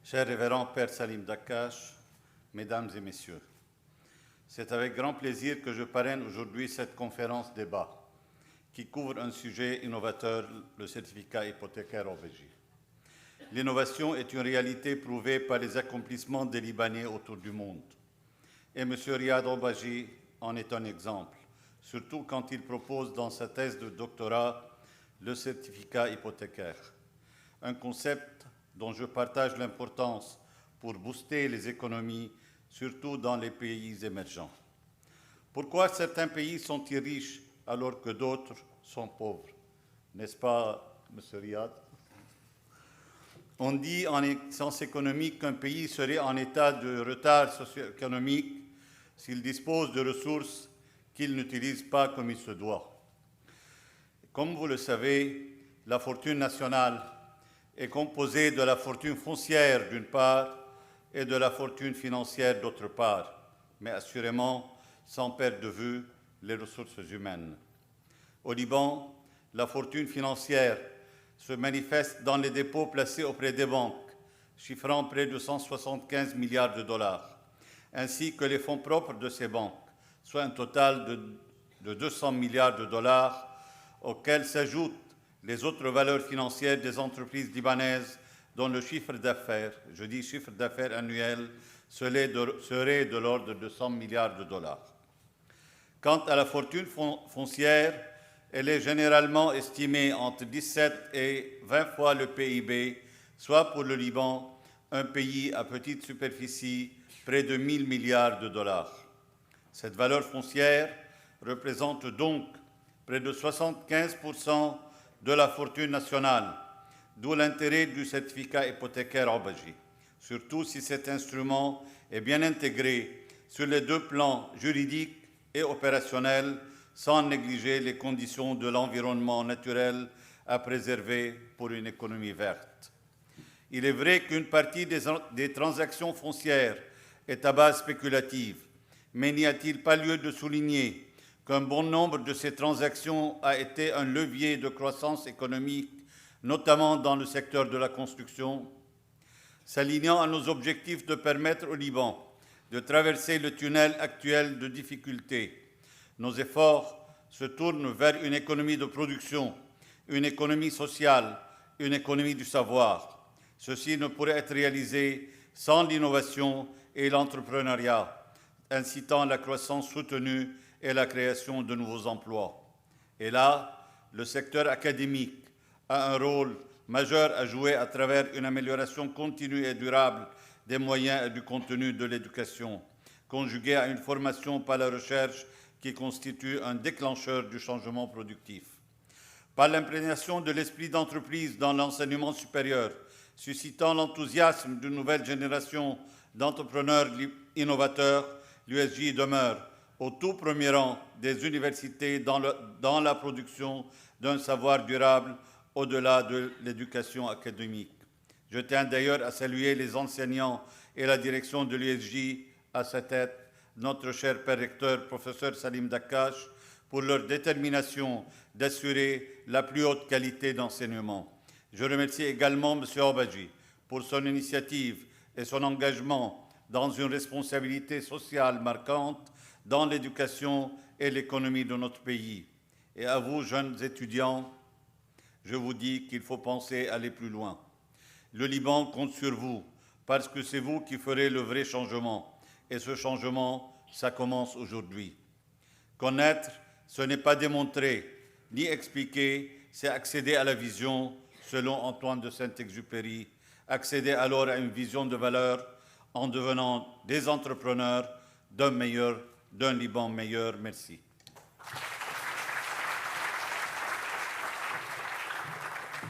Cher révérend Père Salim Dakkash, Mesdames et Messieurs, c'est avec grand plaisir que je parraine aujourd'hui cette conférence débat qui couvre un sujet innovateur, le certificat hypothécaire OBJ. L'innovation est une réalité prouvée par les accomplissements des Libanais autour du monde. Et M. Riyad Obaji en est un exemple, surtout quand il propose dans sa thèse de doctorat le certificat hypothécaire, un concept dont je partage l'importance pour booster les économies, surtout dans les pays émergents. Pourquoi certains pays sont-ils riches alors que d'autres sont pauvres? N'est-ce pas, M. Riyad? On dit en sciences économiques qu'un pays serait en état de retard socio-économique s'il dispose de ressources qu'il n'utilise pas comme il se doit. Comme vous le savez, la fortune nationale est composée de la fortune foncière d'une part et de la fortune financière d'autre part, mais assurément sans perdre de vue les ressources humaines. Au Liban, la fortune financière se manifeste dans les dépôts placés auprès des banques, chiffrant près de 175 milliards de dollars, ainsi que les fonds propres de ces banques, soit un total de 200 milliards de dollars, auxquels s'ajoutent les autres valeurs financières des entreprises libanaises dont le chiffre d'affaires, je dis chiffre d'affaires annuel, serait de l'ordre de 100 milliards de dollars. Quant à la fortune foncière, elle est généralement estimée entre 17 et 20 fois le PIB, soit pour le Liban, un pays à petite superficie, près de 1 000 milliards de dollars. Cette valeur foncière représente donc près de 75% de la fortune nationale, d'où l'intérêt du certificat hypothécaire OBJ, surtout si cet instrument est bien intégré sur les deux plans juridiques et opérationnels, sans négliger les conditions de l'environnement naturel à préserver pour une économie verte. Il est vrai qu'une partie des transactions foncières est à base spéculative, mais n'y a-t-il pas lieu de souligner qu'un bon nombre de ces transactions a été un levier de croissance économique, notamment dans le secteur de la construction, s'alignant à nos objectifs de permettre au Liban de traverser le tunnel actuel de difficultés. Nos efforts se tournent vers une économie de production, une économie sociale, une économie du savoir. Ceci ne pourrait être réalisé sans l'innovation et l'entrepreneuriat, incitant la croissance soutenue et la création de nouveaux emplois. Et là, le secteur académique a un rôle majeur à jouer à travers une amélioration continue et durable des moyens et du contenu de l'éducation, conjuguée à une formation par la recherche qui constitue un déclencheur du changement productif. Par l'imprégnation de l'esprit d'entreprise dans l'enseignement supérieur, suscitant l'enthousiasme d'une nouvelle génération d'entrepreneurs innovateurs, l'USJ demeure au tout premier rang des universités dans la production d'un savoir durable au-delà de l'éducation académique. Je tiens d'ailleurs à saluer les enseignants et la direction de l'USJ, à sa tête notre cher père recteur, professeur Salim Dakkash, pour leur détermination d'assurer la plus haute qualité d'enseignement. Je remercie également M. Obaji pour son initiative et son engagement dans une responsabilité sociale marquante dans l'éducation et l'économie de notre pays. Et à vous, jeunes étudiants, je vous dis qu'il faut penser aller plus loin. Le Liban compte sur vous, parce que c'est vous qui ferez le vrai changement. Et ce changement, ça commence aujourd'hui. Connaître, ce n'est pas démontrer, ni expliquer, c'est accéder à la vision, selon Antoine de Saint-Exupéry, accéder alors à une vision de valeur en devenant des entrepreneurs d'un Liban meilleur. Merci.